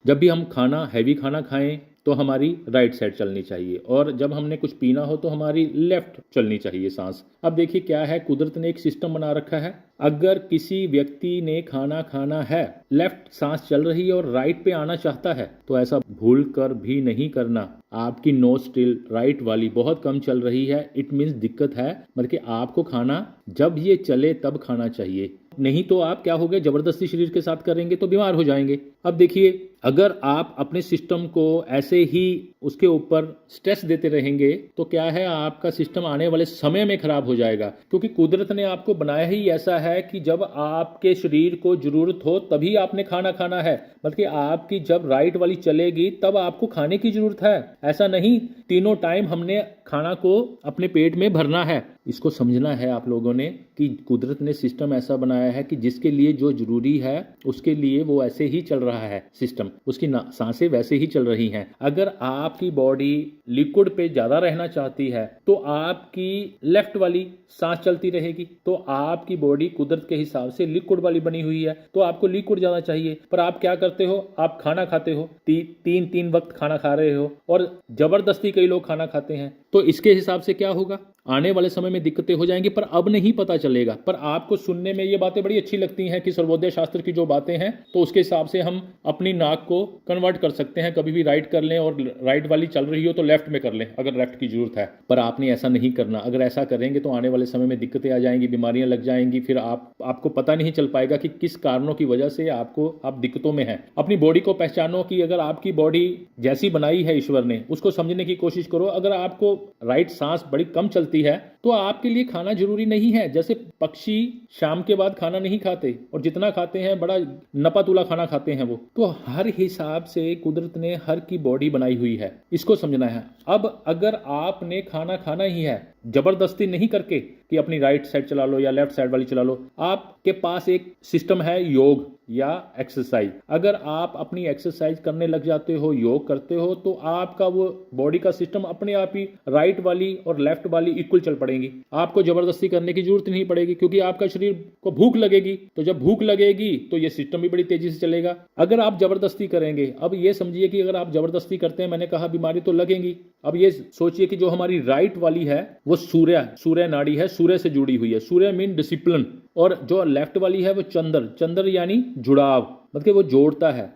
जब भी हम हैवी खाना खाएं तो हमारी राइट साइड चलनी चाहिए, और जब हमने कुछ पीना हो तो हमारी लेफ्ट चलनी चाहिए सांस। अब देखिए क्या है, कुदरत ने एक सिस्टम बना रखा है। अगर किसी व्यक्ति ने खाना खाना है, लेफ्ट सांस चल रही है और राइट पे आना चाहता है, तो ऐसा भूल कर भी नहीं करना। आपकी नोस्ट्रिल राइट वाली बहुत कम चल रही है, इट मीन्स दिक्कत है। बल्कि आपको खाना जब ये चले तब खाना चाहिए, नहीं तो आप क्या हो गए, जबरदस्ती शरीर के साथ करेंगे तो बीमार हो जाएंगे। अब देखिए, अगर आप अपने सिस्टम को ऐसे ही उसके ऊपर स्ट्रेस देते रहेंगे तो क्या है, आपका सिस्टम आने वाले समय में खराब हो जाएगा। क्योंकि कुदरत ने आपको बनाया ही ऐसा है कि जब आपके शरीर को जरूरत हो तभी आपने खाना खाना है। बल्कि आपकी जब राइट वाली चलेगी तब आपको खाने की जरूरत है। ऐसा नहीं तीनों टाइम हमने खाना को अपने पेट में भरना है। इसको समझना है आप लोगों ने कि कुदरत ने सिस्टम ऐसा बनाया है कि जिसके लिए जो जरूरी है उसके लिए वो ऐसे ही चल रहा है सिस्टम, उसकी सांसें वैसे ही चल रही हैं। अगर आपकी बॉडी लिक्विड पे ज्यादा रहना चाहती है तो आपकी लेफ्ट वाली सांस चलती रहेगी। तो आपकी बॉडी कुदरत के हिसाब से लिक्विड वाली बनी हुई है, तो आपको लिक्विड ज्यादा चाहिए। पर आप क्या करते हो, आप खाना खाते हो, तीन वक्त खाना खा रहे हो, और जबरदस्ती कई लोग खाना खाते हैं। तो इसके हिसाब से क्या होगा, आने वाले समय में दिक्कतें हो जाएंगी, पर अब नहीं पता चलेगा। पर आपको सुनने में ये बातें बड़ी अच्छी लगती हैं कि सर्वोदय शास्त्र की जो बातें हैं, तो उसके हिसाब से हम अपनी नाक को कन्वर्ट कर सकते हैं, कभी भी राइट कर लें, और राइट वाली चल रही हो तो लेफ्ट में कर लें अगर लेफ्ट की जरूरत है। पर आपने ऐसा नहीं करना। अगर ऐसा करेंगे तो आने वाले समय में दिक्कतें आ जाएंगी, बीमारियां लग जाएंगी, फिर आपको पता नहीं चल पाएगा कि किस कारणों की वजह से आप दिक्कतों में हैं। अपनी बॉडी को पहचानो कि अगर आपकी बॉडी जैसी बनाई है ईश्वर ने, उसको समझने की कोशिश करो। अगर आपको राइट सांस बड़ी कम चलती है तो आपके लिए खाना जरूरी नहीं है। जैसे पक्षी शाम के बाद खाना नहीं खाते, और जितना खाते हैं बड़ा नपातुला खाना खाते हैं वो। तो हर हिसाब से कुदरत ने हर की बॉडी बनाई हुई है, इसको समझना है। अब अगर आपने खाना खाना ही है, जबरदस्ती नहीं करके कि अपनी राइट साइड चला लो या लेफ्ट साइड वाली चला लो, आपके पास एक सिस्टम है योग या एक्सरसाइज। अगर आप अपनी एक्सरसाइज करने लग जाते हो, योग करते हो, तो आपका वो बॉडी का सिस्टम अपने आप ही राइट वाली और लेफ्ट वाली इक्वल चल पड़ेगी। आपको जबरदस्ती करने की जरूरत नहीं पड़ेगी, क्योंकि आपका शरीर को भूख लगेगी। तो जब भूख लगेगी तो ये सिस्टम भी बड़ी तेजी से चलेगा। अगर आप जबरदस्ती करेंगे, अब ये समझिए कि अगर आप जबरदस्ती करते हैं, मैंने कहा बीमारी तो लगेगी। अब ये सोचिए कि जो हमारी राइट वाली है वो सूर्य नाड़ी है, सूर्य से जुड़ी हुई है। सूर्य मीन डिसिप्लिन। और जो लेफ्ट वाली है वो चंद्र यानी जुड़ाव, मतलब वो जोड़ता है।